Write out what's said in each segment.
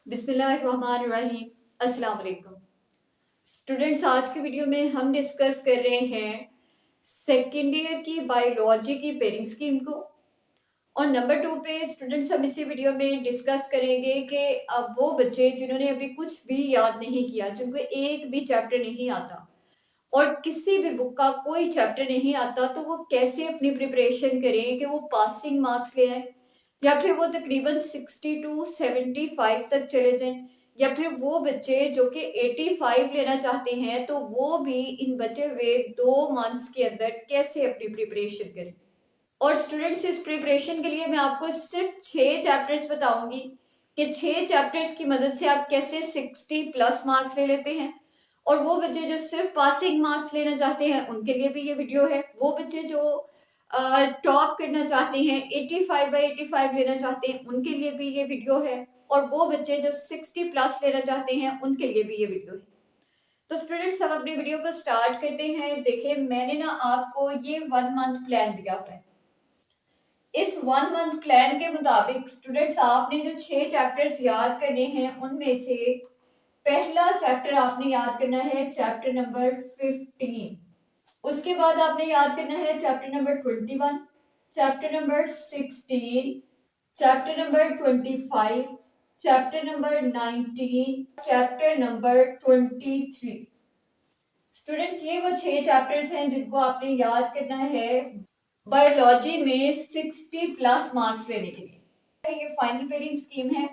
बिस्मिल्लाहिर्रहमानिर्रहीम। अस्सलाम वालेकुम स्टूडेंट्स, आज की वीडियो में हम डिस्कस कर रहे हैं सेकेंड ईयर की बायोलॉजी की पेयरिंग स्कीम को। और नंबर 2 पे स्टूडेंट्स हम इसी वीडियो में डिस्कस करेंगे कि अब वो बच्चे जिन्होंने अभी कुछ भी याद नहीं किया, जिनको एक भी चैप्टर नहीं आता और किसी भी बुक का कोई चैप्टर नहीं आता, तो वो कैसे अपनी प्रिपरेशन करें कि वो पासिंग मार्क्स ले आए, या फिर वो तकरीबन 60 टू 75 तक चले जाएं, या फिर वो बच्चे जो कि 85 लेना चाहते हैं तो वो भी इन बचे हुए 2 मंथ्स के अंदर कैसे अपनी प्रिपरेशन करें। और स्टूडेंट्स, इस प्रिपरेशन के लिए मैं आपको सिर्फ 6 चैप्टर्स बताऊंगी कि 6 चैप्टर्स की मदद से आप कैसे 60 प्लस मार्क्स ले लेते हैं। और वो बच्चे जो सिर्फ पासिंग मार्क्स लेना चाहते हैं उनके लिए भी ये वीडियो है। वो बच्चे जो टॉप करना चाहते हैं, 85/85 लेना चाहते हैं, उनके लिए भी ये वीडियो है। और वो बच्चे जो 60 प्लस लेना चाहते हैं उनके लिए भी ये वीडियो है। तो स्टूडेंट्स, हम अपनी वीडियो को स्टार्ट करते हैं। देखिए, मैंने ना आपको ये 1 मंथ प्लान दिया हुआ है। इस 1 मंथ प्लान के मुताबिक स्टूडेंट्स, आपने जो 6 चैप्टर्स याद करने हैं उनमें से पहला चैप्टर आपने याद करना है चैप्टर नंबर 15। उसके बाद आपने याद करना है chapter number 21, chapter number 16, chapter number 25, chapter number 19, chapter number 23। Students, ये वो 6 चैप्टर्स हैं जिनको आपने याद करना है बायोलॉजी में 60 प्लस मार्क्स लेने के लिए। ये फाइनल पेयरिंग स्कीम है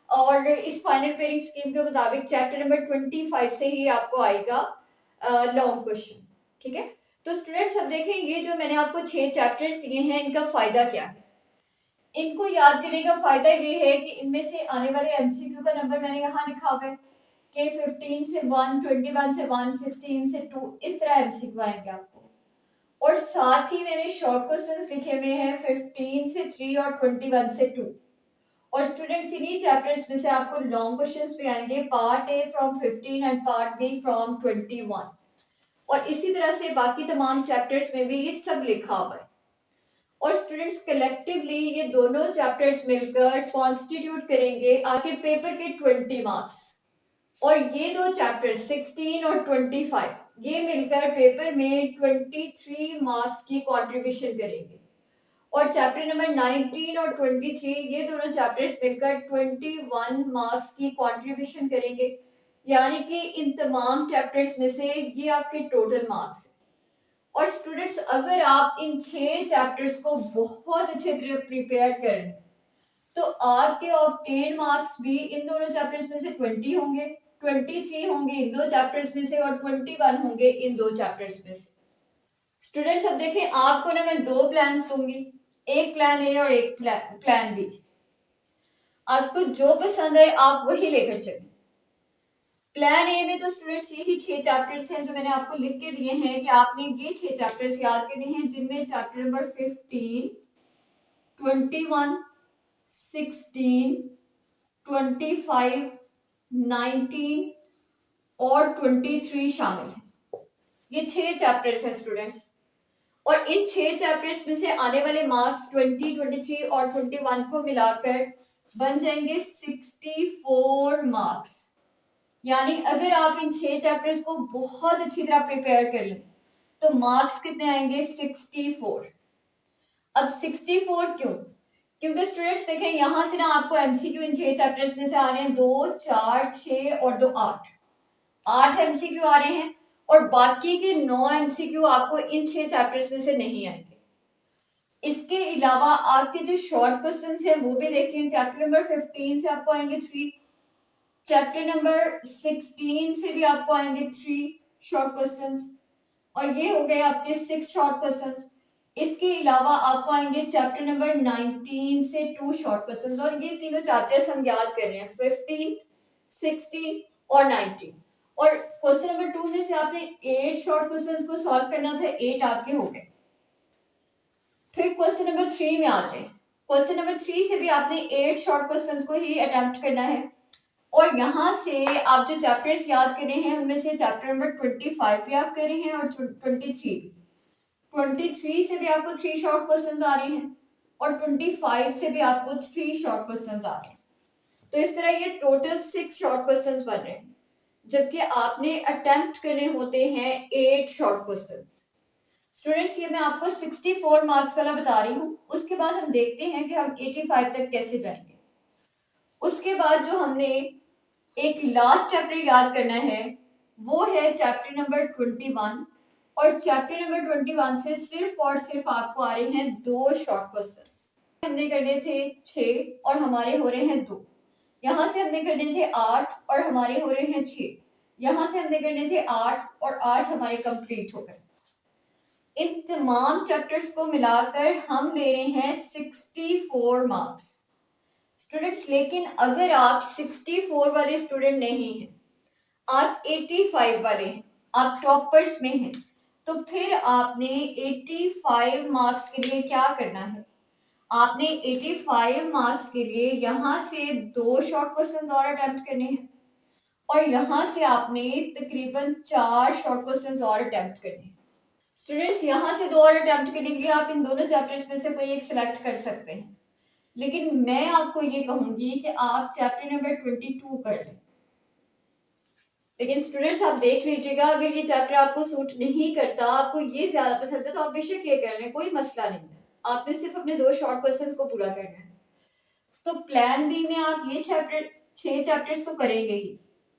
और इस फाइनल पेयरिंग स्कीम के मुताबिक चैप्टर नंबर 25 से ही आपको आएगा लॉन्ग क्वेश्चन। ठीक है, तो स्टूडेंट्स अब देखें, ये जो मैंने आपको 6 चैप्टर्स दिए हैं इनका फायदा क्या है। इनको याद करने का फायदा ये है कि इनमें से आने वाले एमसीक्यू का नंबर मैंने यहाँ लिखा हुआ है कि 15 से 1, 21 से 1, 16 से 2, इस तरह एमसीक्यू आएंगे आपको। और साथ ही मैंने शॉर्ट क्वेश्चंस लिखे हुए हैं 15 से 3 और 21 से 2। और स्टूडेंट्स, इन्हीं चैप्टर्स में से आपको लॉन्ग क्वेश्चंस भी आएंगे, part A from 15 and part B from 21। और इसी तरह से बाकी तमाम चैप्टर्स में भी ये सब लिखा हुआ है। और स्टूडेंट्स, कलेक्टिवली ये दोनों चैप्टर्स मिलकर कॉन्स्टिट्यूट करेंगे आपके पेपर के 20 मार्क्स। और ये दो चैप्टर 16 और 25 ये मिलकर पेपर में 23 मार्क्स की कंट्रीब्यूशन करेंगे। और चैप्टर नंबर 19 और 23 ये दोनों चैप्टर्स मिलकर 21 मार्क्स की कंट्रीब्यूशन करेंगे। यानी कि इन तमाम चैप्टर्स में से ये आपके टोटल मार्क्स। और स्टूडेंट्स, अगर आप इन 6 चैप्टर्स को बहुत अच्छे तरह प्रिपेयर करें तो आपके ऑब्टेन मार्क्स भी इन दोनों चैप्टर्स में से 20 होंगे, 23 होंगे इन दो चैप्टर्स में से और 21 होंगे इन दो चैप्टर्स में से। स्टूडेंट्स, अब देखें, आपको ना मैं 2 प्लान्स दूंगी, एक प्लान ए और एक प्लान बी। आपको जो पसंद है आप वही लेकर चलें। प्लान ए में तो स्टूडेंट्स यही 6 चैप्टर्स हैं जो मैंने आपको लिख के दिए हैं कि आपने ये 6 चैप्टर्स याद करने हैं, जिनमें चैप्टर नंबर 15, 21, 16, 25, 19 और 23 शामिल हैं। ये 6 चैप्टर्स हैं स्टूडेंट्स। और इन 6 चैप्टर्स में से आने वाले मार्क्स 20, 23 और 21 को मिलाकर बन जाएंगे 64 मार्क्स। यानी अगर आप इन 6 चैप्टर्स को बहुत अच्छी तरह प्रिपेयर कर लें तो मार्क्स कितने आएंगे? 64। अब 64 क्यों? क्योंकि स्टूडेंट्स देखें, यहां से ना आपको एमसीक्यू इन 6 चैप्टर्स में से आ रहे हैं 2, 4, 6 और 2, 8 एमसीक्यू आ रहे हैं। और बाकी के 9 एमसीक्यू आपको इन 6 चैप्टर्स में से नहीं आएंगे। इसके अलावा आपके जो शॉर्ट क्वेश्चंस हैं वो भी देखें। चैप्टर नंबर 15 से आपको आएंगे 3, चैप्टर नंबर 16 से भी आपको आएंगे 3 शॉर्ट क्वेश्चंस, और ये हो गए आपके 6 शॉर्ट क्वेश्चंस। इसके अलावा आपको आएंगे चैप्टर नंबर 19 से 2 शॉर्ट क्वेश्चंस। और ये तीनों चैप्टर्स हम याद कर रहे हैं, 15, 16 और 19। और क्वेश्चन नंबर 2 में से आपने 8 शॉर्ट क्वेश्चंस को सॉल्व करना था, 8 आपके हो गए। फिर क्वेश्चन नंबर 3 में आ जाए। क्वेश्चन नंबर 3 से भी आपने 8 शॉर्ट क्वेश्चंस को ही अटेम्प्ट करना है। और यहाँ से आप जो चैप्टर्स याद करे हैं उनमें से चैप्टर नंबर 25 भी आप कर रहे हैं और 23 भी। 23 से भी आपको 3 शॉर्ट क्वेश्चंस आ रहे हैं और 25 से भी आपको 3 शॉर्ट क्वेश्चंस आ रहे हैं। तो इस तरह ये टोटल 6 शॉर्ट क्वेश्चंस बन रहे हैं, जबकि आपने अटेम्प्ट करने होते हैं 8 शॉर्ट क्वेश्चंस। स्टूडेंट्स ये मैं आपको 64 मार्क्स वाला बता रही हूँ। उसके बाद हम देखते हैं कि हम 85 तक कैसे जाएंगे। उसके बाद जो हमने एक लास्ट चैप्टर याद करना है वो है चैप्टर नंबर 21, और चैप्टर नंबर 21 से सिर्फ और सिर्फ आपको आ रहे हैं 2 शॉर्ट क्वेश्चंस। हमने करने थे 6 और हमारे हो रहे हैं 2। यहाँ से हमने करने थे 8 और हमारे हो रहे हैं 6। यहाँ से हमने करने थे 8 और 8 हमारे कंप्लीट हो गए। इन तमाम चैप्टर्स को मिलाकर हम ले रहे हैं 64 मार्क्स। स्टूडेंट्स लेकिन अगर आप 64 वाले स्टूडेंट नहीं हैं, आप 85 वाले हैं, आप टॉपर्स में हैं, तो फिर आपने 85 मार्क्स के लिए क्या करना है? आपने 85 मार्क्स के लिए यहाँ से 2 शॉर्ट क्वेश्चंस और अटेम्प्ट करने हैं, और यहाँ से आपने तकरीबन 4 शॉर्ट क्वेश्चंस और अटेम्प्ट करने हैं। स्टूडेंट्स यहाँ से 2 और अटेम्प्ट करने के लिए आप इन दोनों चैप्टर्स में से कोई एक सिलेक्ट कर सकते हैं, लेकिन मैं आपको ये कहूंगी कि आप चैप्टर नंबर 22 कर लें। लेकिन स्टूडेंट्स आप देख लीजिएगा, अगर ये चैप्टर आपको सूट नहीं करता, आपको ये ज्यादा पसंद है, तो आप बेशक ये कर लें, कोई मसला नहीं है। आपने सिर्फ अपने 2 शॉर्ट क्वेश्चंस को पूरा करना है। तो प्लान बी में आप ये 6 चैप्टर्स तो करेंगे ही,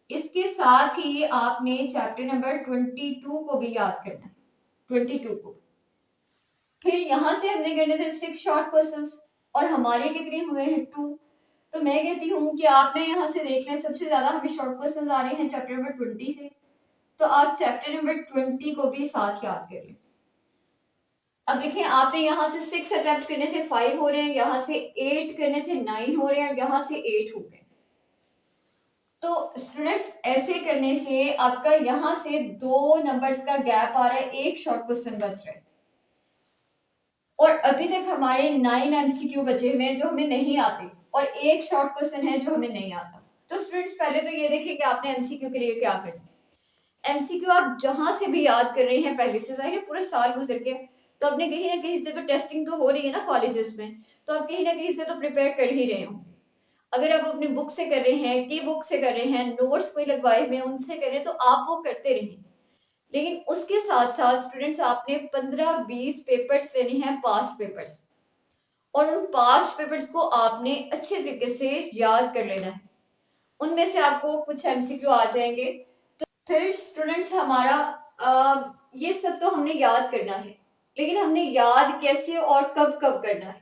इसके साथ ही आपने चैप्टर नंबर 22 को भी याद करना है। 22 को फिर यहाँ से हमने करने थे 6 शॉर्ट क्वेश्चंस, और हमारे कितने हुए हैं 2। तो मैं कहती हूँ कि आपने यहाँ से देख लें, सबसे ज्यादा हमें शॉर्ट क्वेश्चंस आ रहे हैं चैप्टर नंबर 20 से, तो आप चैप्टर नंबर 20 को भी साथ याद कर लें। अब देखें, आपने यहाँ से 6 अटेम्प्ट करने थे, 5 हो रहे हैं, यहाँ से 8 करने थे, 9 हो रहे हैं, यहाँ से 8 हो गए। तो स्टूडेंट्स ऐसे करने से आपका यहाँ से 2 नंबर्स का गैप आ रहा है, 1 शॉर्ट क्वेश्चन बच रहा है, और अभी तक हमारे 9 एमसीक्यू बचे हुए हैं जो हमें नहीं आते, और 1 शॉर्ट क्वेश्चन है जो हमें नहीं आता। तो स्टूडेंट्स पहले तो ये देखिए कि आपने एमसीक्यू के लिए क्या करना है। एमसीक्यू आप जहां से भी याद कर रहे हैं पहले से, जाहिर है पूरा साल गुजर के, तो आपने कहीं ना कहीं से तो टेस्टिंग तो हो रही है ना कॉलेजेस में, तो आप कहीं ना कहीं से तो प्रिपेयर कर ही रहे होंगे। अगर आप अपनी बुक से कर रहे हैं, की बुक से कर रहे हैं, नोट्स कोई लगवाए हुए हैं उनसे कर रहे हैं, तो आप वो करते रहें। लेकिन उसके साथ साथ स्टूडेंट्स आपने 15-20 पेपर्स लेने हैं, पास्ट पेपर्स, और उन पास्ट पेपर्स को आपने अच्छे तरीके से याद कर लेना है। उनमें से आपको कुछ एमसीक्यू आ जाएंगे। तो फिर स्टूडेंट्स हमारा ये सब तो हमने याद करना है, लेकिन हमने याद कैसे और कब कब करना है,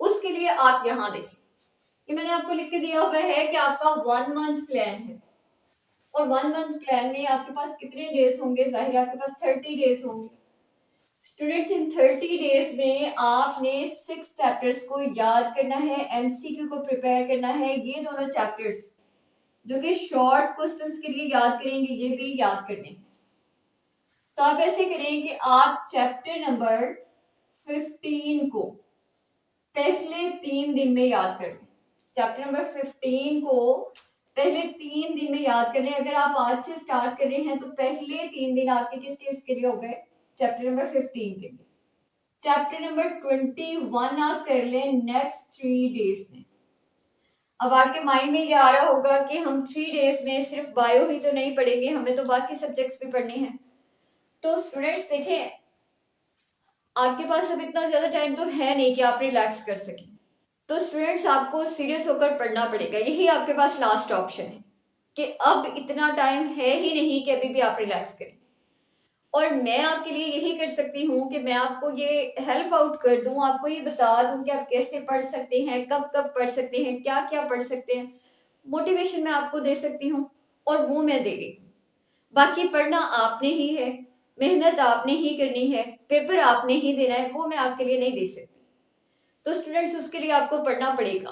उसके लिए आप यहाँ देखें कि मैंने आपको लिख के दिया हुआ है कि आपका 1 मंथ प्लान है, और 1 मंथ प्लान में आपके पास कितने डेज होंगे? जाहिर है आपके पास 30 डेज होंगे। स्टूडेंट्स इन 30 डेज में आपने 6 चैप्टर्स को याद करना है, एमसीक्यू को प्रिपेयर करना है। ये दोनों चैप्टर्स जो कि शॉर्ट क्वेश्चंस के लिए याद करेंगे, ये भी याद करने। तो आप ऐसे करें कि आप चैप्टर नंबर 15 को पहले 3 दिन में याद कर लें। चैप्टर नंबर 15 को पहले 3 दिन में याद करें। अगर आप आज से स्टार्ट कर रहे हैं तो पहले 3 दिन आपके किस चीज के लिए हो गए? चैप्टर नंबर 15 के लिए। चैप्टर नंबर 21 आप कर लें नेक्स्ट 3 डेज में। अब आपके माइंड में ये आ रहा होगा कि हम 3 डेज में सिर्फ बायो ही तो नहीं पढ़ेंगे, हमें तो बाकी सब्जेक्ट्स भी पढ़ने हैं। तो स्टूडेंट्स देखें, आपके पास अब इतना ज्यादा टाइम तो है नहीं कि आप रिलैक्स कर सकें। तो स्टूडेंट्स आपको सीरियस होकर पढ़ना पड़ेगा, यही आपके पास लास्ट ऑप्शन है कि अब इतना टाइम है ही नहीं कि अभी भी आप रिलैक्स करें। और मैं आपके लिए यही कर सकती हूँ कि मैं आपको ये हेल्प आउट कर दूं, आपको ये बता दूं कि आप कैसे पढ़ सकते हैं, कब कब पढ़ सकते हैं, क्या क्या पढ़ सकते हैं। मोटिवेशन मैं आपको दे सकती हूँ, और वो मैं दे रही हूँ। बाकी पढ़ना आपने ही है, मेहनत आपने ही करनी है, पेपर आपने ही देना है, वो मैं आपके लिए नहीं दे सकती। तो स्टूडेंट्स उसके लिए आपको पढ़ना पड़ेगा।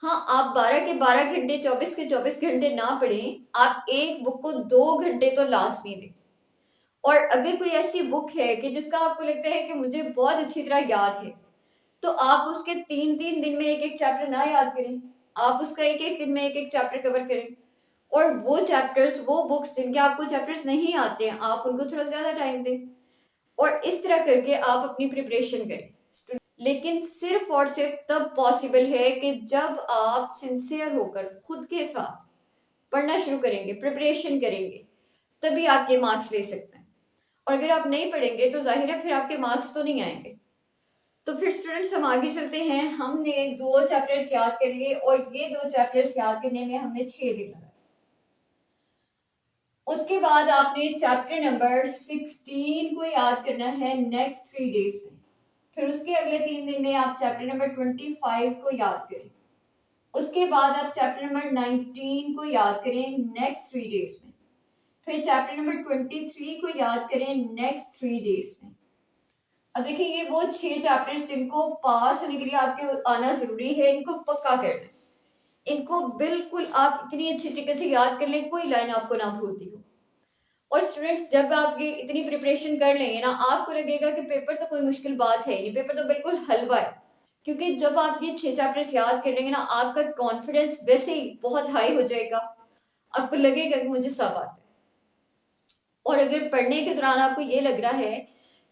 हाँ, आप 12 के 12 घंटे, 24 के 24 घंटे ना पढ़ें, आप एक बुक को 2 घंटे तो लाजमी दें। और अगर कोई ऐसी बुक है कि जिसका आपको लगता है कि मुझे बहुत अच्छी तरह याद है, तो आप उसके 3-3 दिन में एक एक चैप्टर ना याद करें, आप उसका एक एक दिन में एक एक चैप्टर कवर करें। और वो चैप्टर्स, वो बुक्स जिनके आपको चैप्टर्स नहीं आते हैं, आप उनको थोड़ा ज्यादा टाइम दें, और इस तरह करके आप अपनी प्रिपरेशन करें। लेकिन सिर्फ और सिर्फ तब पॉसिबल है कि जब आप सिंसियर होकर खुद के साथ पढ़ना शुरू करेंगे, प्रिपरेशन करेंगे, तभी आप ये मार्क्स ले सकते हैं। और अगर आप नहीं पढ़ेंगे तो जाहिर है फिर आपके मार्क्स तो नहीं आएंगे। तो फिर स्टूडेंट्स हम आगे चलते हैं। हमने 2 चैप्टर्स याद कर लिए और ये 2 चैप्टर्स याद करने में हमने 6 दिन लगाए। उसके बाद आपने चैप्टर नंबर 16 को याद करना है नेक्स्ट 3 डेज में। फिर उसके अगले 3 दिन में आप चैप्टर नंबर 25 को याद करें। उसके बाद आप चैप्टर नंबर 19 को याद करें नेक्स्ट 3 डेज में। फिर चैप्टर नंबर 23 को याद करें नेक्स्ट 3 डेज में। अब देखिए ये वो 6 चैप्टर्स जिनको पास होने के लिए आपके आना जरूरी है, इनको पक्का करना है। इनको बिल्कुल आप इतनी अच्छी तरीके से याद कर लें, कोई लाइन आपको ना भूलती हो। और स्टूडेंट्स जब आप ये इतनी प्रिपरेशन कर लेंगे ना, आपको लगेगा कि पेपर तो कोई मुश्किल बात है नहीं, पेपर तो बिल्कुल हलवा है। क्योंकि जब आप ये 6 चैप्टर्स याद कर लेंगे ना, आपका कॉन्फिडेंस वैसे ही बहुत हाई हो जाएगा। आपको लगेगा कि मुझे सब आता है। और अगर पढ़ने के दौरान आपको ये लग रहा है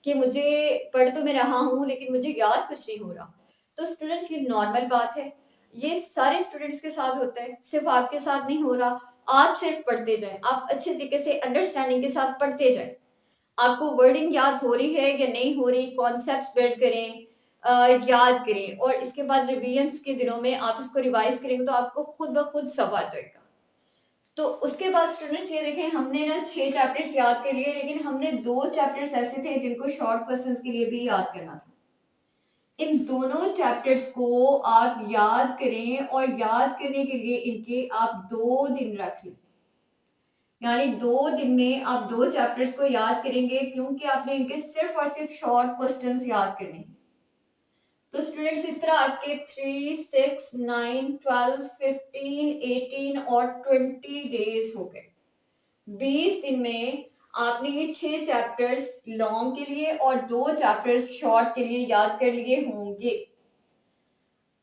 कि मुझे पढ़ तो मैं रहा हूँ लेकिन मुझे याद कुछ नहीं हो रहा, तो स्टूडेंट्स ये नॉर्मल बात है। ये सारे स्टूडेंट्स के साथ होता है, सिर्फ आपके साथ नहीं हो रहा। आप सिर्फ पढ़ते जाएं, आप अच्छे तरीके से अंडरस्टैंडिंग के साथ पढ़ते जाएं। आपको वर्डिंग याद हो रही है या नहीं हो रही, कॉन्सेप्ट्स बिल्ड करें, याद करें और इसके बाद रिवीजन्स के दिनों में आप इसको रिवाइज करेंगे तो आपको खुद ब खुद सब आ जाएगा। तो उसके बाद स्टूडेंट्स ये देखें, हमने ना 6 चैप्टर्स याद कर लिए, लेकिन हमने 2 चैप्टर्स ऐसे थे जिनको शॉर्ट क्वेश्चंस के लिए भी याद करना था। इन दोनों चैप्टर्स को आप याद करें और याद करने के लिए इनके आप 2 दिन रख लें। यानी 2 दिन में आप 2 चैप्टर्स को याद करेंगे, क्योंकि आपने इनके सिर्फ और सिर्फ शॉर्ट क्वेश्चंस याद करने हैं। तो स्टूडेंट्स इस तरह आपके 3, 6, 9, 12, 15, 18 और 20 डेज हो गए। 20 दिन में आपने ये 6 चैप्टर्स लॉन्ग के लिए और 2 चैप्टर्स शॉर्ट के लिए याद कर लिए होंगे।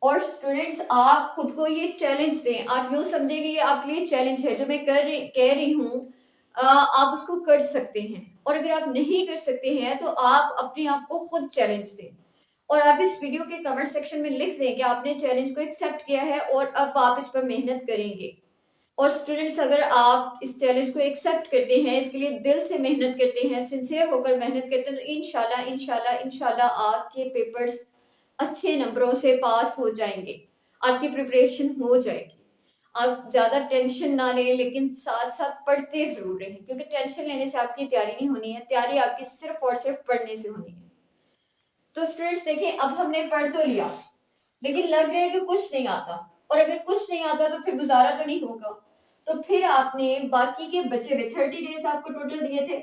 और स्टूडेंट्स आप खुद को ये चैलेंज दें। आप यूँ समझेंगे ये आपके लिए चैलेंज है, जो मैं कह रही हूँ आप उसको कर सकते हैं। और अगर आप नहीं कर सकते हैं तो आप अपने आप को खुद चैलेंज दें और आप इस वीडियो के कमेंट सेक्शन में लिख दें कि आपने चैलेंज को एक्सेप्ट किया है और अब आप इस पर मेहनत करेंगे। और स्टूडेंट्स अगर आप इस चैलेंज को एक्सेप्ट करते हैं, इसके लिए दिल से मेहनत करते हैं, सिंसियर होकर मेहनत करते हैं, तो इंशाल्लाह इंशाल्लाह इंशाल्लाह आपके पेपर्स अच्छे नंबरों से पास हो जाएंगे, आपकी प्रिपरेशन हो जाएगी। आप ज़्यादा टेंशन ना लें, लेकिन साथ साथ पढ़ते ज़रूर रहें, क्योंकि टेंशन लेने से आपकी तैयारी नहीं होनी है। तैयारी आपकी सिर्फ और सिर्फ पढ़ने से होनी है। तो स्टूडेंट्स देखें, अब हमने पढ़ तो लिया, लेकिन लग रहा है कि कुछ नहीं आता। और अगर कुछ नहीं आता तो फिर गुजारा तो नहीं होगा। तो फिर आपने बाकी के बचे हुए 30 डेज आपको टोटल दिए थे,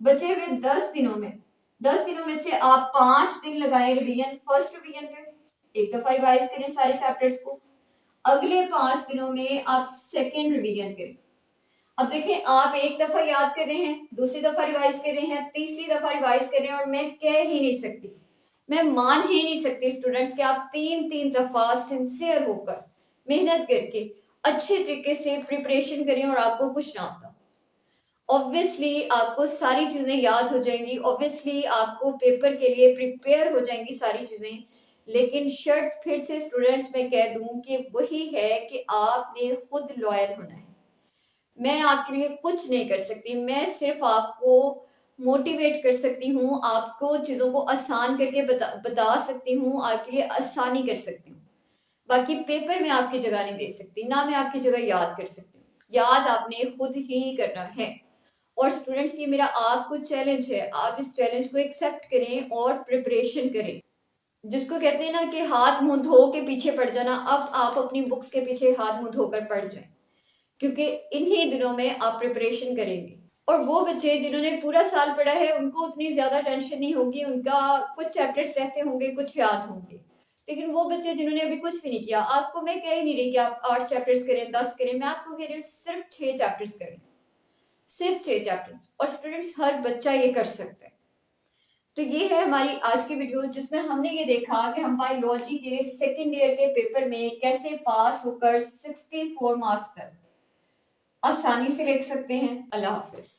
बचे हुए 10 दिनों में से आप 5 दिन लगाए रिवीजन। फर्स्ट रिवीजन पे एक दफा रिवाइज करें सारे चैप्टर्स को। अगले 5 दिनों में आप सेकेंड रिवीजन करें। अब देखें, आप एक दफा याद कर रहे हैं, दूसरी दफा रिवाइज कर रहे हैं, तीसरी दफा रिवाइज कर रहे हैं, और मैं कह ही नहीं सकती, मैं मान ही नहीं सकती स्टूडेंट्स कि आप 3-3 दफा सिंसियर होकर मेहनत करके अच्छे तरीके से प्रिपरेशन करें और आपको कुछ ना आता। ऑब्वियसली आपको सारी चीजें याद हो जाएंगी, ऑब्वियसली आपको पेपर के लिए प्रिपेयर हो जाएंगी सारी चीजें। लेकिन शर्त फिर से स्टूडेंट्स मैं कह दूं कि वही है कि आपने खुद लॉयल होना है। मैं आपके लिए कुछ नहीं कर सकती, मैं सिर्फ आपको मोटिवेट कर सकती हूँ, आपको चीज़ों को आसान करके बता सकती हूँ, आपके लिए आसानी कर सकती हूँ। बाकी पेपर में आपकी जगह नहीं दे सकती, ना मैं आपकी जगह याद कर सकती हूँ। याद आपने खुद ही करना है। और स्टूडेंट्स ये मेरा आपको चैलेंज है, आप इस चैलेंज को एक्सेप्ट करें और प्रिपरेशन करें। जिसको कहते हैं ना कि हाथ मुंह धो के पीछे पड़ जाना, अब आप अपनी बुक्स के पीछे हाथ मुंह धोकर पड़ जाएं, क्योंकि इन्हीं दिनों में आप प्रिपरेशन करेंगे। और वो बच्चे जिन्होंने पूरा साल पढ़ा है उनको उतनी ज्यादा टेंशन नहीं होगी, उनका कुछ चैप्टर्स रहते होंगे, कुछ याद होंगे। लेकिन वो बच्चे जिन्होंने अभी कुछ भी नहीं किया, आपको मैं कह ही नहीं रही कि आप 8 चैप्टर्स करें, 10 करें, मैं आपको कह रही हूँ सिर्फ 6 चैप्टर्स करें, सिर्फ 6 चैप्टर्स। और स्टूडेंट्स हर बच्चा ये कर सकता है। तो ये है हमारी आज की वीडियो, जिसमें हमने ये देखा कि हम बायोलॉजी के सेकेंड ईयर के पेपर में कैसे पास होकर 64 मार्क्स तक आसानी से लिख सकते हैं। अल्लाह हाफिज।